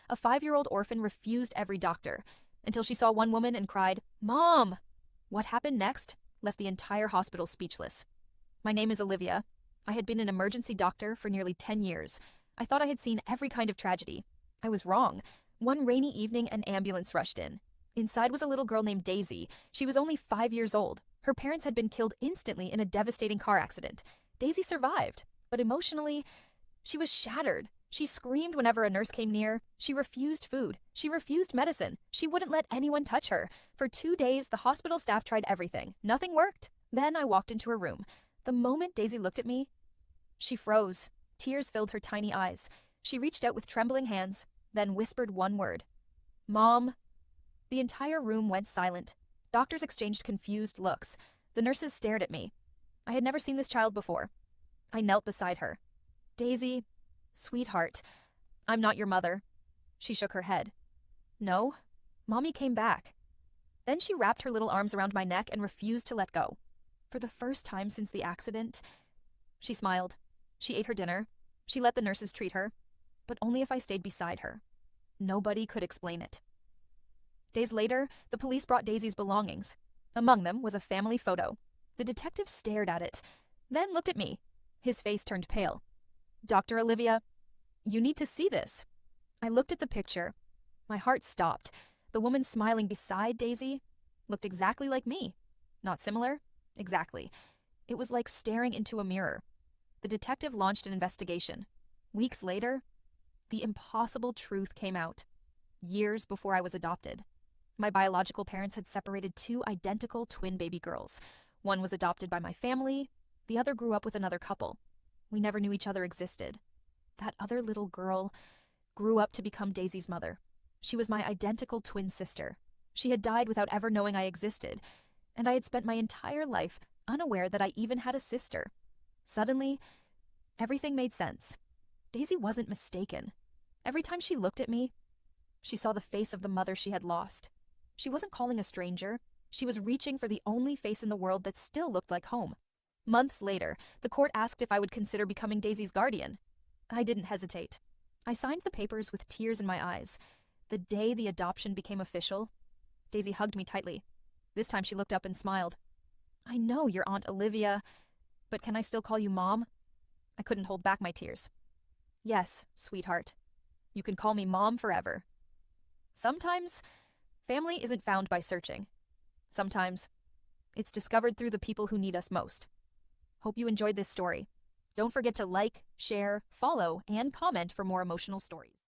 A 5-year-old orphan refused every doctor until she saw one woman and cried, "Mom!" What happened next left the entire hospital speechless. My name is Olivia. I had been an emergency doctor for nearly 10 years. I thought I had seen every kind of tragedy. I was wrong. One rainy evening, an ambulance rushed in. Inside was a little girl named Daisy. She was only 5 years old. Her parents had been killed instantly in a devastating car accident. Daisy survived, but emotionally, she was shattered. She screamed whenever a nurse came near. She refused food. She refused medicine. She wouldn't let anyone touch her. For 2 days, the hospital staff tried everything. Nothing worked. Then I walked into her room. The moment Daisy looked at me, she froze. Tears filled her tiny eyes. She reached out with trembling hands, then whispered one word. "Mom." The entire room went silent. Doctors exchanged confused looks. The nurses stared at me. I had never seen this child before. I knelt beside her. "Daisy, sweetheart, I'm not your mother." She shook her head. "No, Mommy came back." Then she wrapped her little arms around my neck and refused to let go. For the first time since the accident, she smiled. She ate her dinner. She let the nurses treat her, but only if I stayed beside her. Nobody could explain it. Days later, the police brought Daisy's belongings. Among them was a family photo. The detective stared at it, then looked at me. His face turned pale. "Dr. Olivia, you need to see this." I looked at the picture. My heart stopped. The woman smiling beside Daisy looked exactly like me. Not similar? Exactly. It was like staring into a mirror. The detective launched an investigation. Weeks later, the impossible truth came out. Years before I was adopted, my biological parents had separated two identical twin baby girls. One was adopted by my family, the other grew up with another couple. We never knew each other existed. That other little girl grew up to become Daisy's mother. She was my identical twin sister. She had died without ever knowing I existed, and I had spent my entire life unaware that I even had a sister. Suddenly, everything made sense. Daisy wasn't mistaken. Every time she looked at me, she saw the face of the mother she had lost. She wasn't calling a stranger. She was reaching for the only face in the world that still looked like home. Months later, the court asked if I would consider becoming Daisy's guardian. I didn't hesitate. I signed the papers with tears in my eyes. The day the adoption became official, Daisy hugged me tightly. This time she looked up and smiled. "I know you're Aunt Olivia, but can I still call you Mom?" I couldn't hold back my tears. "Yes, sweetheart. You can call me Mom forever." Sometimes, family isn't found by searching. Sometimes, it's discovered through the people who need us most. Hope you enjoyed this story. Don't forget to like, share, follow, and comment for more emotional stories.